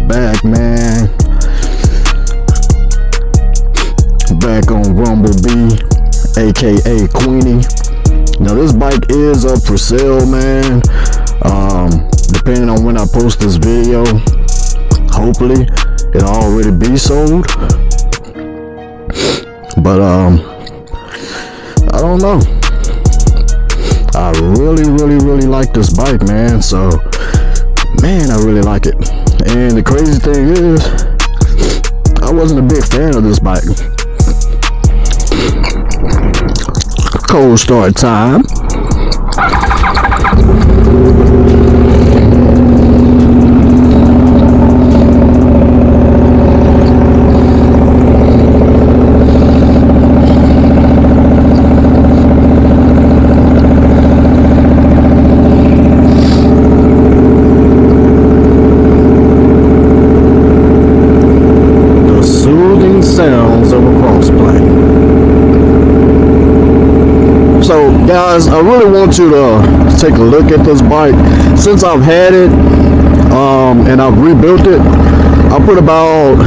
back, man. Back on Rumblebee, aka Queenie. Now this bike is up for sale, man. Depending on when I post this video, hopefully it'll already be sold. But I don't know. I really like this bike, man. So, man, I really like it. And the crazy thing is, I wasn't a big fan of this bike. Cold start time. Sounds of a cross plane. So guys, I really want you to take a look at this bike. Since I've had it and I've rebuilt it, I put about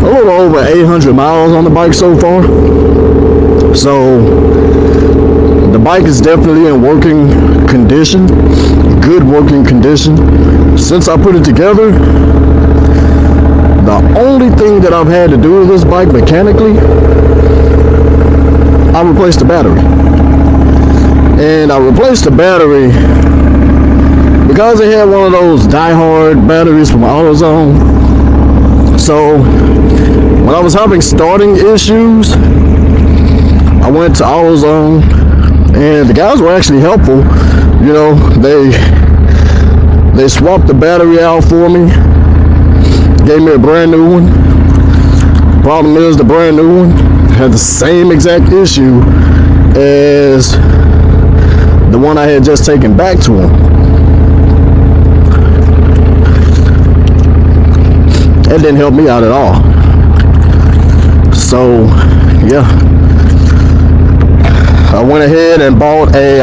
a little over 800 miles on the bike so far. So the bike is definitely in working condition, good working condition. Since I put it together, the only thing that I've had to do with this bike mechanically, I replaced the battery. And I replaced the battery because it had one of those die-hard batteries from AutoZone. So when I was having starting issues, I went to AutoZone, and the guys were actually helpful. You know, they swapped the battery out for me. Gave me a brand new one. Problem is, the brand new one had the same exact issue as the one I had just taken back to him. It didn't help me out at all. So, yeah, I went ahead and bought a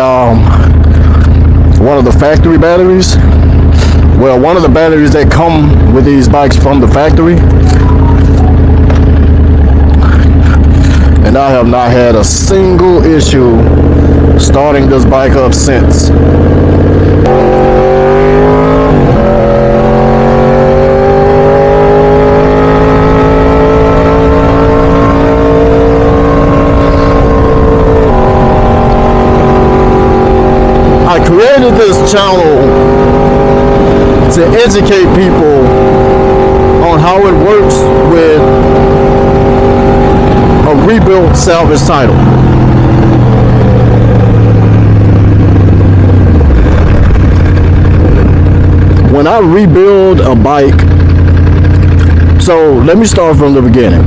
one of the factory batteries. Well, one of the batteries that come with these bikes from the factory. And I have not had a single issue starting this bike up since. I created this channel to educate people on how it works with a rebuilt salvage title. When I rebuild a bike, so let me start from the beginning.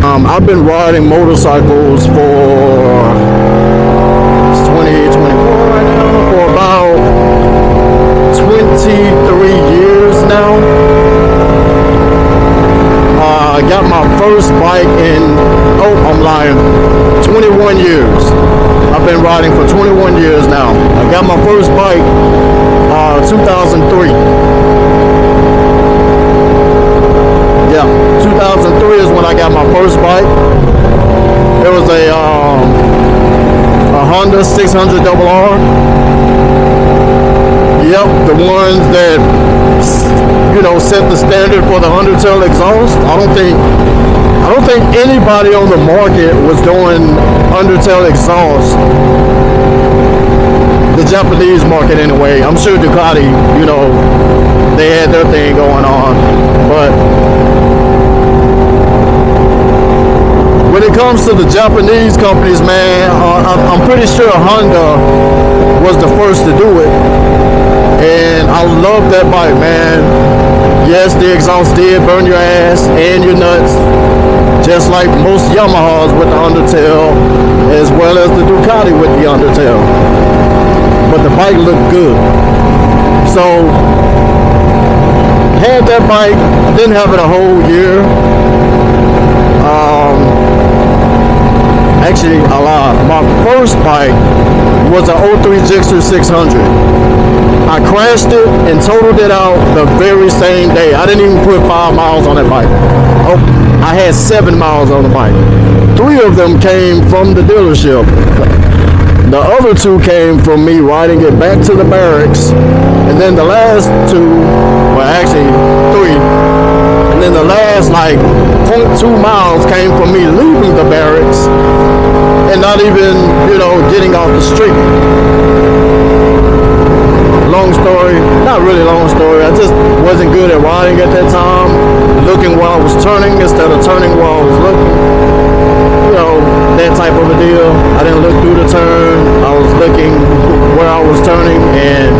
I've been riding motorcycles for 2024 right now, for about 23 years now. I got my first bike in, I'm lying, 21 years. I've been riding for 21 years now. I got my first bike 2003. Yeah, 2003 is when I got my first bike. It was a Honda 600RR. Yep, the ones that, you know, set the standard for the undertail exhaust. I don't think anybody on the market was doing undertail exhaust. The Japanese market anyway. I'm sure Ducati, you know, they had their thing going on. But when it comes to the Japanese companies, man, I'm pretty sure Honda was the first to do it. And I love that bike, man. Yes, the exhaust did burn your ass and your nuts, just like most Yamahas with the undertail, as well as the Ducati with the undertail. But the bike looked good. So, had that bike, didn't have it a whole year. Actually, I lied. My first bike was an 03 Gixxer 600. I crashed it and totaled it out the very same day. I didn't even put 5 miles on that bike. Oh, I had 7 miles on the bike. 3 of them came from the dealership. The other 2 came from me riding it back to the barracks. And then the last 2, well actually 3, and then the last like 0.2 miles came from me leaving the barracks and not even, getting off the street. Long story, not really long story. I just wasn't good at riding at that time. Looking while I was turning instead of turning while I was looking. That type of a deal. I didn't look through the turn. I was looking where I was turning and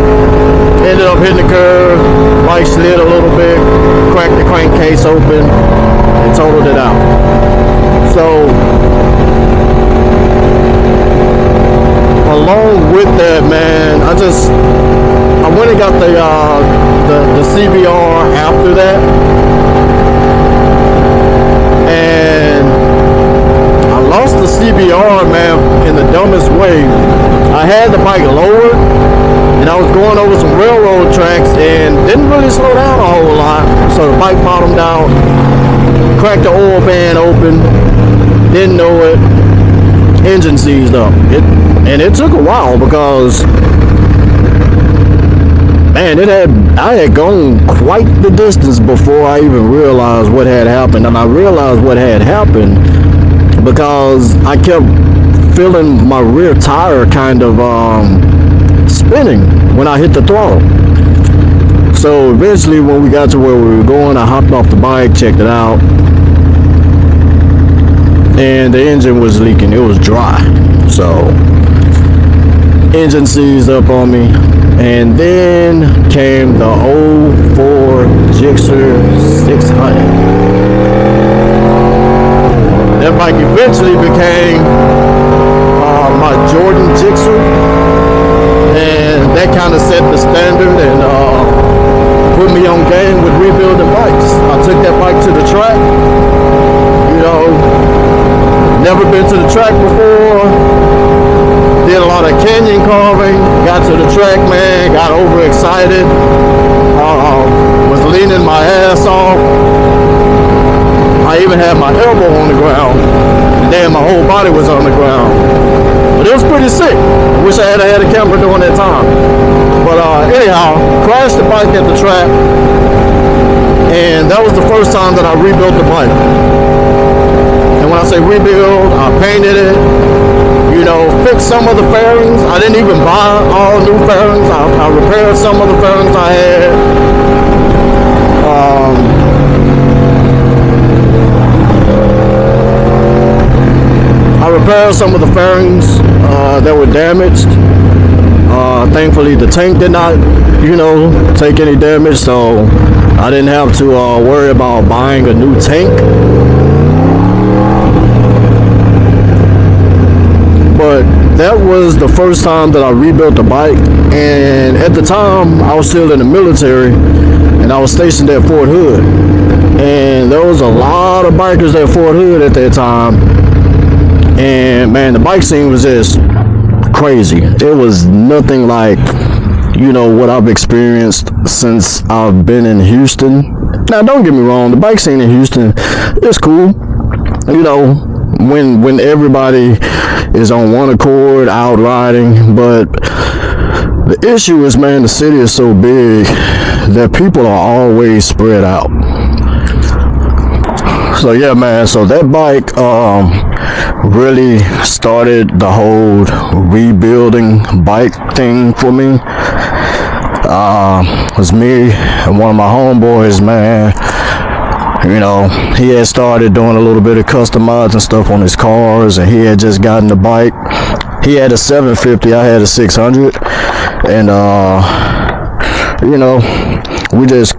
ended up hitting the curve. Bike slid a little bit, cracked the crankcase open, and totaled it out. So, along with that, man, I went and got the CBR after that, and I lost the CBR, man, in the dumbest way. I had the bike lowered, and I was going over some railroad tracks and didn't really slow down a whole lot. So the bike bottomed out, cracked the oil pan open, didn't know it, engine seized up. It took a while because, man, I had gone quite the distance before I even realized what had happened. And I realized what had happened because I kept feeling my rear tire kind of spinning when I hit the throttle. So eventually when we got to where we were going, I hopped off the bike, checked it out, and the engine was leaking. It was dry. So engine seized up on me, and then came the 04 Gixxer 600. That bike eventually became my Jordan Gixxer, and that kind of set the standard and put me on game with rebuilding bikes. I took that bike to the track. Never been to the track before. Did a lot of canyon carving. Got to the track, man. Got overexcited. Was leaning my ass off. I even had my elbow on the ground. And then my whole body was on the ground. But it was pretty sick. Wish I had a camera during that time. But anyhow, crashed the bike at the track. And that was the first time that I rebuilt the bike. And when I say rebuild, I painted it, fixed some of the fairings. I didn't even buy all new fairings. I repaired some of the fairings I had. I repaired some of the fairings that were damaged. Thankfully, the tank did not, take any damage, so I didn't have to worry about buying a new tank. But that was the first time that I rebuilt the bike, and at the time I was still in the military and I was stationed at Fort Hood, and there was a lot of bikers at Fort Hood at that time, and man, the bike scene was just crazy. It was nothing like what I've experienced since I've been in Houston. Now don't get me wrong, the bike scene in Houston is cool, when everybody is on one accord out riding, but the issue is, man, the city is so big that people are always spread out. So yeah, man, so that bike really started the whole rebuilding bike thing for me. It was me and one of my homeboys, man. He had started doing a little bit of customizing stuff on his cars, and he had just gotten the bike. He had a 750, I had a 600, and we just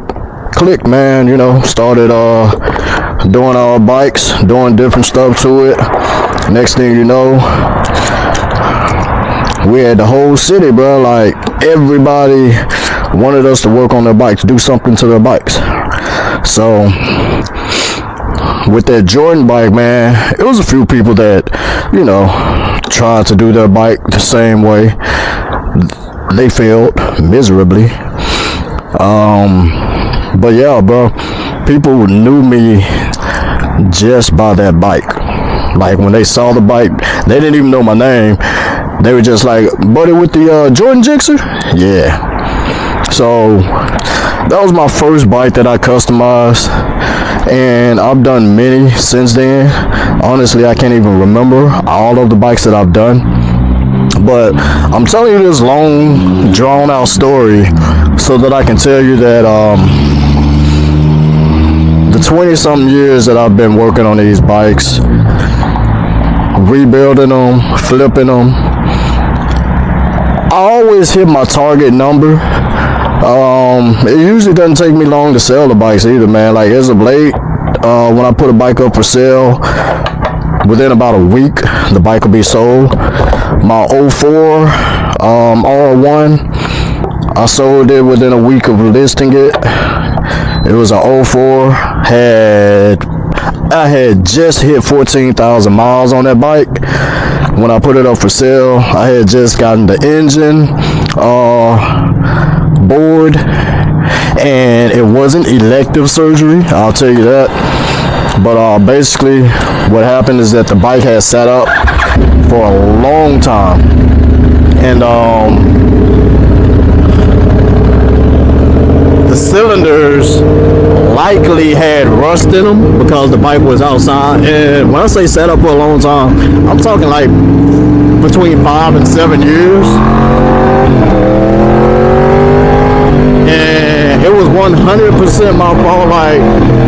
clicked, man. Started doing our bikes, doing different stuff to it. Next thing you know, we had the whole city, bro. Like, everybody wanted us to work on their bikes, do something to their bikes. So with that Jordan bike, man, it was a few people that tried to do their bike the same way. they failed miserably. But yeah, bro, people knew me just by that bike. Like when they saw the bike, they didn't even know my name. They were just like, buddy with the Jordan Jixer? Yeah. So that was my first bike that I customized, and I've done many since then. Honestly, I can't even remember all of the bikes that I've done. But I'm telling you this long, drawn out story so that I can tell you that the 20-something years that I've been working on these bikes, rebuilding them, flipping them, I always hit my target number. It usually doesn't take me long to sell the bikes either, man. Like as of late, when I put a bike up for sale, within about a week, the bike will be sold. My 04 R1, I sold it within a week of listing it. It was a 04. I had just hit 14,000 miles on that bike when I put it up for sale. I had just gotten the engine board, and it wasn't elective surgery, I'll tell you that. But basically what happened is that the bike had sat up for a long time, and the cylinders likely had rust in them because the bike was outside. And when I say sat up for a long time, I'm talking like between 5 and 7 years. And it was 100% my fault. Like,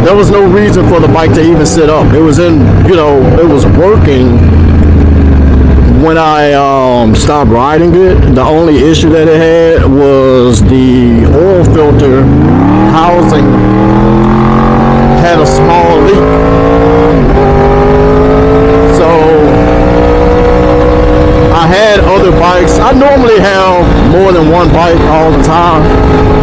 there was no reason for the bike to even sit up. It was in, it was working when I stopped riding it. The only issue that it had was the oil filter housing had a small leak. So I had other bikes. I normally have more than one bike all the time,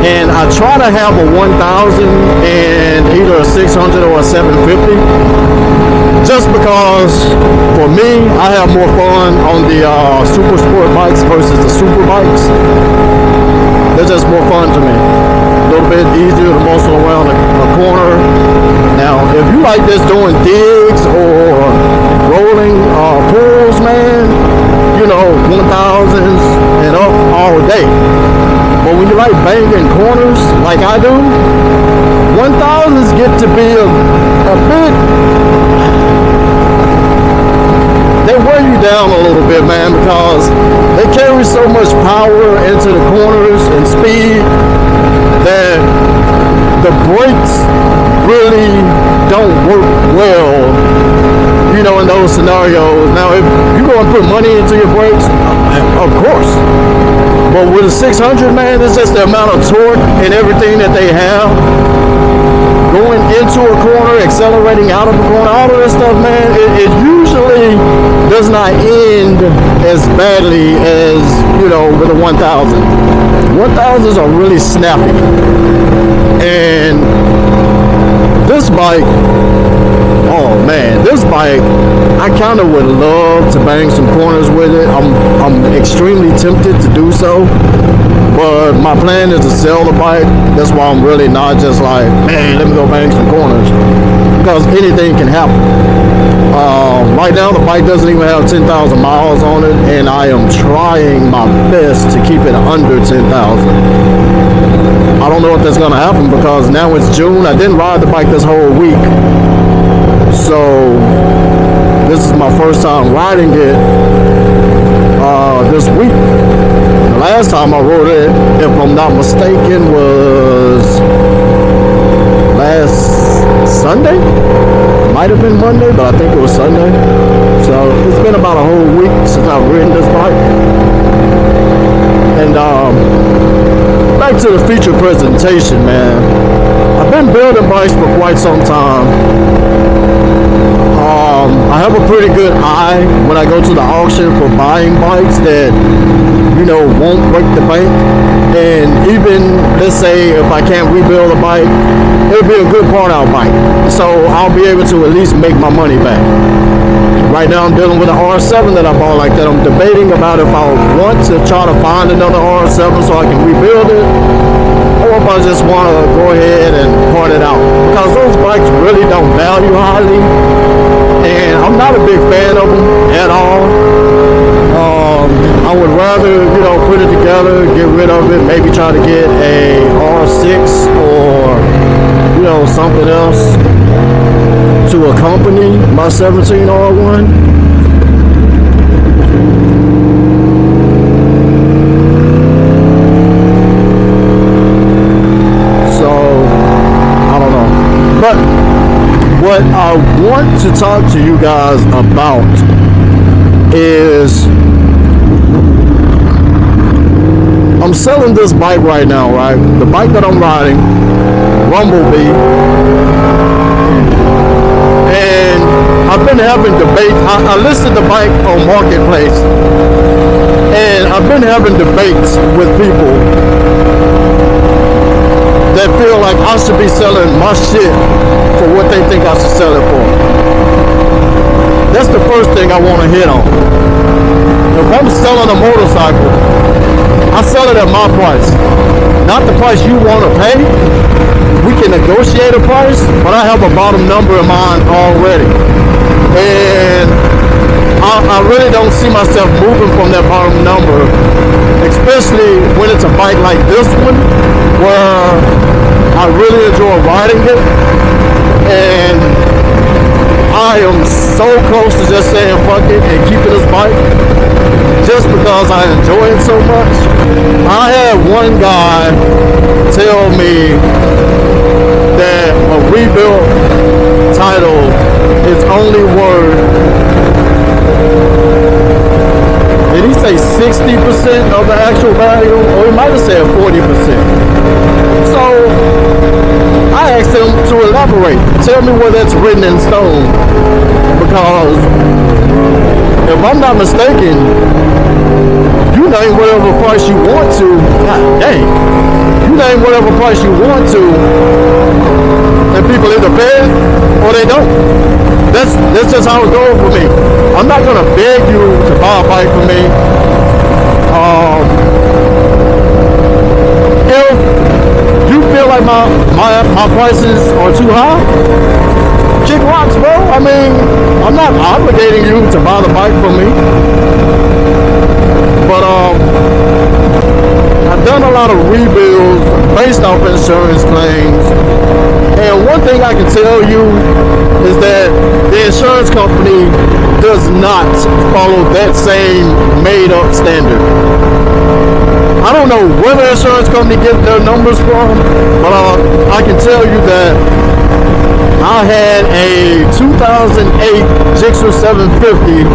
and I try to have a 1000 and either a 600 or a 750, just because for me, I have more fun on the super sport bikes versus the super bikes. They're just more fun to me. A little bit easier to muscle around a corner. Now, if you like just doing digs or rolling pulls, man, 1000s and up all day. But when you like banging corners like I do, 1000s get to be a bit, they wear you down a little bit, man, because they carry so much power into the corners and speed that the brakes really don't work well, in those scenarios. Now, if you go and put money into your brakes, of course. But with a 600, man, it's just the amount of torque and everything that they have. Going into a corner, accelerating out of a corner, all of this stuff, man, it usually does not end as badly as, with a 1000. 1000s are really snappy. And this bike, oh man, this bike, I kind of would love to bang some corners with it. I'm extremely tempted to do so, but my plan is to sell the bike. That's why I'm really not just like, man, let me go bang some corners, because anything can happen. Right now, the bike doesn't even have 10,000 miles on it, and I am trying my best to keep it under 10,000. I don't know if that's going to happen because now it's June. I didn't ride the bike this whole week. So this is my first time riding it this week. The last time I rode it, if I'm not mistaken, was last Sunday. Might have been Monday, but I think it was Sunday. So it's been about a whole week since I've ridden this bike. And back to the feature presentation, man. I've been building bikes for quite some time. I have a pretty good eye when I go to the auction for buying bikes that, won't break the bank. And even, let's say, if I can't rebuild a bike, it'll be a good part out bike. So I'll be able to at least make my money back. right now I'm dealing with an R7 that I bought like that. I'm debating about if I want to try to find another R7 so I can rebuild it, or if I just want to go ahead and part it out, because those bikes really don't value highly, and I'm not a big fan of them at all. I would rather, you know, put it together, get rid of it, maybe try to get a R6 or, you know, something else to accompany my 17 R1. So, I don't know. But what I want to talk to you guys about is I'm selling this bike right now, right? The bike that I'm riding, Rumblebee. And I've been having debates. I listed the bike on Marketplace, and I've been having debates with people that feel like I should be selling my shit for what they think I should sell it for. That's the first thing I want to hit on. If I'm selling a motorcycle, I sell it at my price, not the price you want to pay. We can negotiate a price, but I have a bottom number in mind already. And I really don't see myself moving from that bottom number, especially when it's a bike like this one, where I really enjoy riding it. And I am so close to just saying fuck it and keeping this bike, just because I enjoy it so much. I had one guy tell me that a rebuilt title is only worth, did he say 60% of the actual value? Or he might have said 40%. So I asked him to elaborate. Tell me where that's written in stone. Because if I'm not mistaken, you name whatever price you want to. God dang. You name whatever price you want to, and people either pay it or they don't. That's just how it goes for me. I'm not gonna beg you to buy a bike for me. If you feel like my prices are too high, kick rocks, bro. I mean, I'm not obligating you to buy the bike from me. But I've done a lot of rebuilds based off insurance claims, and one thing I can tell you is that the insurance company does not follow that same made-up standard. I don't know where the insurance company gets their numbers from, but I can tell you that I had a 2008 Gixxer 750,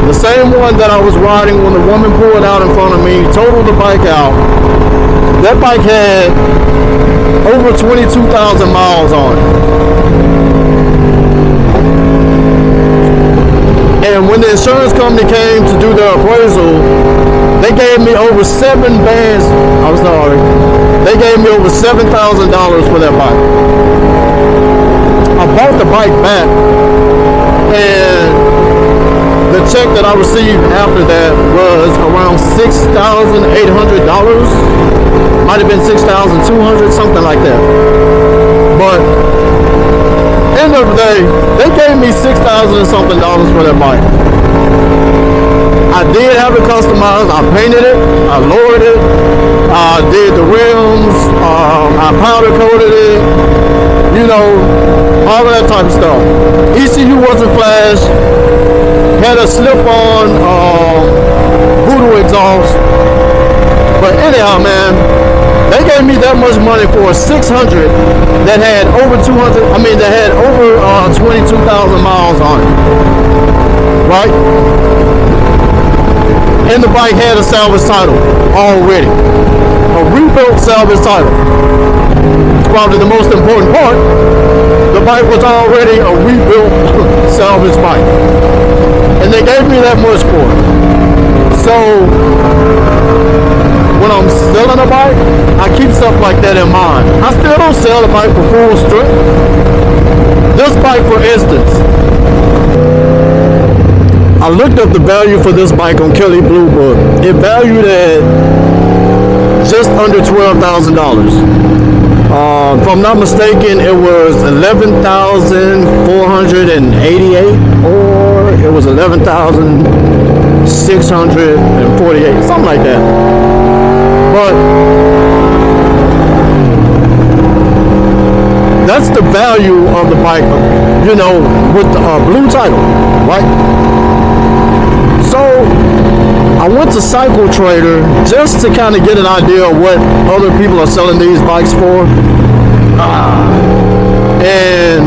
the same one that I was riding when the woman pulled out in front of me, totaled the bike out. That bike had over 22,000 miles on it. And when the insurance company came to do their appraisal, they gave me over they gave me over $7,000 for that bike. I bought the bike back, and the check that I received after that was around $6,800. Might have been $6,200, something like that. But end of the day, they gave me $6,000 and something for that bike. I did have it customized. I painted it, I lowered it, I did the rims, I powder coated it, you know, all of that type of stuff. ECU wasn't flash, had a slip-on Voodoo exhaust. But anyhow, man, they gave me that much money for a 600 that had over 22,000 miles on it, right? And the bike had a salvage title already, a rebuilt salvage title. It's probably the most important part. The bike was already a rebuilt salvage bike, and they gave me that much for it. So when I'm selling a bike, I keep stuff like that in mind. I still don't sell a bike for full strip. This bike, for instance, looked up the value for this bike on Kelly Blue Book. It valued at just under $12,000. If I'm not mistaken, it was 11,488, or it was 11,648, something like that. But that's the value of the bike, you know, with the blue title, right? So I went to Cycle Trader just to kind of get an idea of what other people are selling these bikes for. And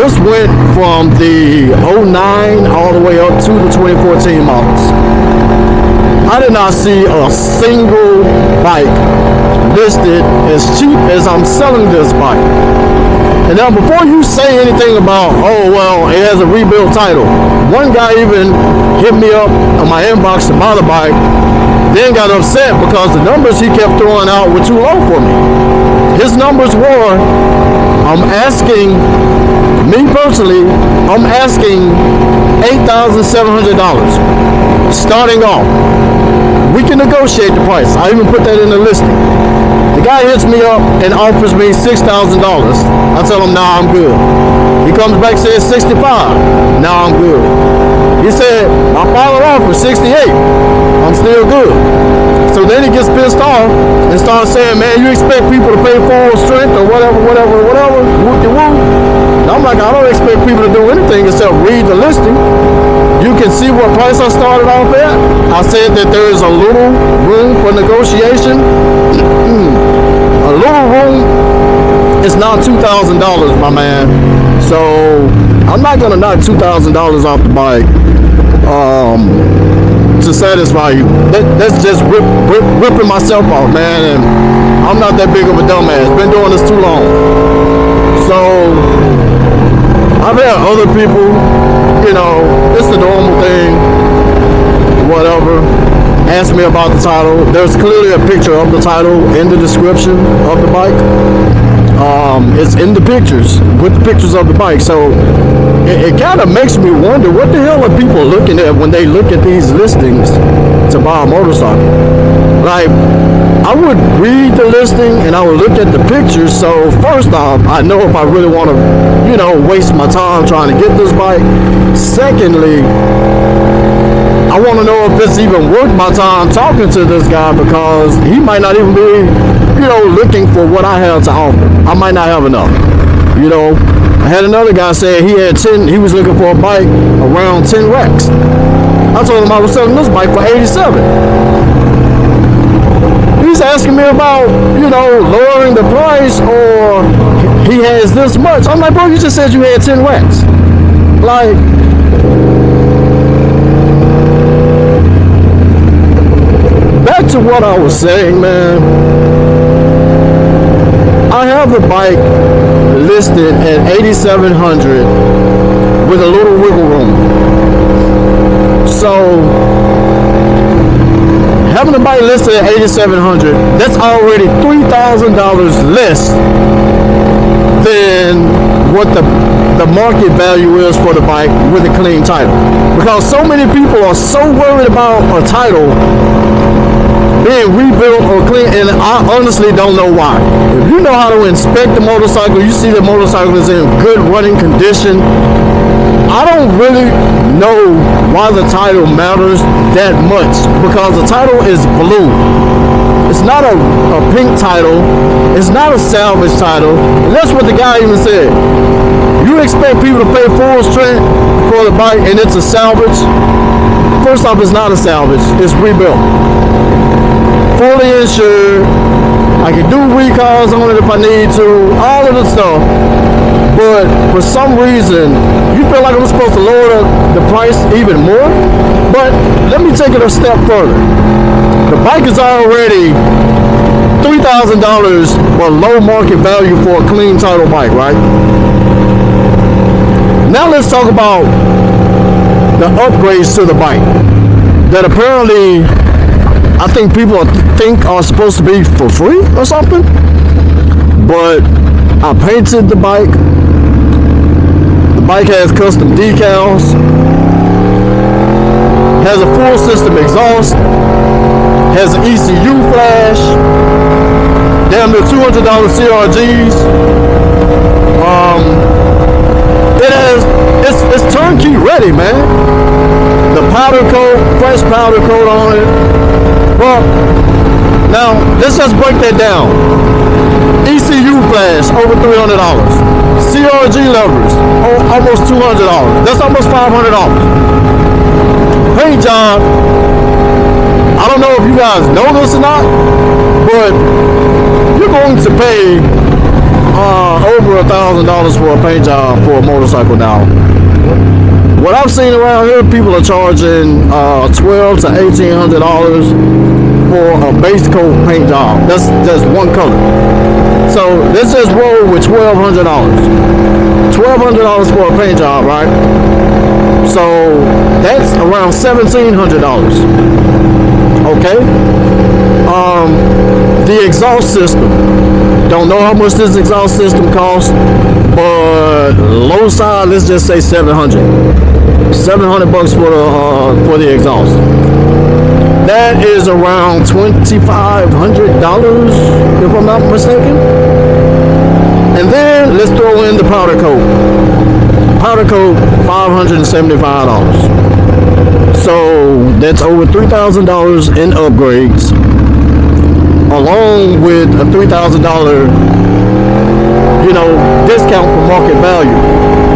this went from the 09 all the way up to the 2014 models. I did not see a single bike listed as cheap as I'm selling this bike. And now before you say anything about, oh, well, it has a rebuild title. One guy even hit me up on my inbox to buy the bike, then got upset because the numbers he kept throwing out were too low for me. His numbers were, I'm asking, me personally, I'm asking $8,700 starting off. We can negotiate the price. I even put that in the listing. The guy hits me up and offers me $6,000. I tell him, nah, I'm good. He comes back and says 65. Nah, I'm good. He said, I followed off with 68. I'm still good. So then he gets pissed off and starts saying, man, you expect people to pay full strength or whatever, whoop-de-woo. And I'm like, I don't expect people to do anything except read the listing. You can see what price I started off at. I said that there is a little room for negotiation. A little room is not $2,000, my man. So I'm not gonna knock $2,000 off the bike to satisfy you. That's just ripping myself off, man. And I'm not that big of a dumbass. Been doing this too long. So I've had other people, you know, it's the normal thing, whatever, ask me about the title. There's clearly a picture of the title in the description of the bike. It's in the pictures, with the pictures of the bike. So it kind of makes me wonder, what the hell are people looking at when they look at these listings to buy a motorcycle? Like, I would read the listing and I would look at the pictures. So first off, I know if I really want to, you know, waste my time trying to get this bike. Secondly, I want to know if it's even worth my time talking to this guy, because he might not even be, you know, looking for what I have to offer. I might not have enough. You know, I had another guy say he was looking for a bike around 10 racks. I told him I was selling this bike for 87. He's asking me about, you know, lowering the price, or he has this much. I'm like, bro, you just said you had 10 racks. Like, back to what I was saying, man. I have the bike listed at $8,700 with a little wiggle room. So having the bike listed at $8,700, that's already $3,000 less than what the market value is for the bike with a clean title. Because so many people are so worried about a title being rebuilt or clean, and I honestly don't know why. If you know how to inspect the motorcycle, you see the motorcycle is in good running condition. I don't really know why the title matters that much, because the title is blue. It's not a pink title. It's not a salvage title. And that's what the guy even said. You expect people to pay full strength for the bike and it's a salvage? First off, it's not a salvage. It's rebuilt. Fully insured. I can do recalls on it if I need to. All of the stuff. But for some reason, you feel like I'm supposed to lower the price even more? But let me take it a step further. The bike is already $3,000 below market value for a clean title bike, right? Now let's talk about the upgrades to the bike that apparently I think people think are supposed to be for free or something. But I painted the bike. The bike has custom decals. has a full system exhaust, has an ECU flash, damn near $200 CRGs. It's turnkey ready, man. The powder coat, fresh powder coat on it. Well, now let's just break that down. ECU flash over $300. CRG levers, almost $200. That's almost $500. Paint job. I don't know if you guys know this or not, but you're going to pay over $1,000 for a paint job for a motorcycle now. What I've seen around here, people are charging $1,200 to $1,800 for a base coat paint job. That's just one color. So let's just roll with $1,200. $1,200 for a paint job, right? So that's around $1,700. Okay. The exhaust system. Don't know how much this exhaust system costs, but low side, let's just say $700 for the exhaust. That is around $2,500 if I'm not mistaken. And then let's throw in the powder coat. Powder coat, $575. So that's over $3,000 in upgrades, along with a $3,000, discount for market value.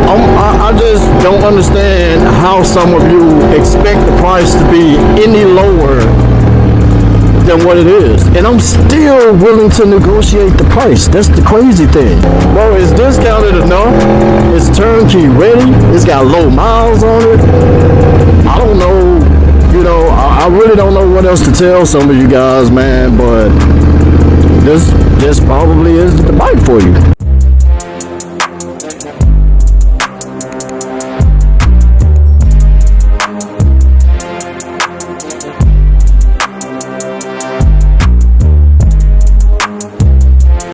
I just don't understand how some of you expect the price to be any lower than what it is. And I'm still willing to negotiate the price. That's the crazy thing. Bro, it's discounted enough. It's turnkey ready. It's got low miles on it. I don't know, I really don't know what else to tell some of you guys, man, but this probably is the bike for you.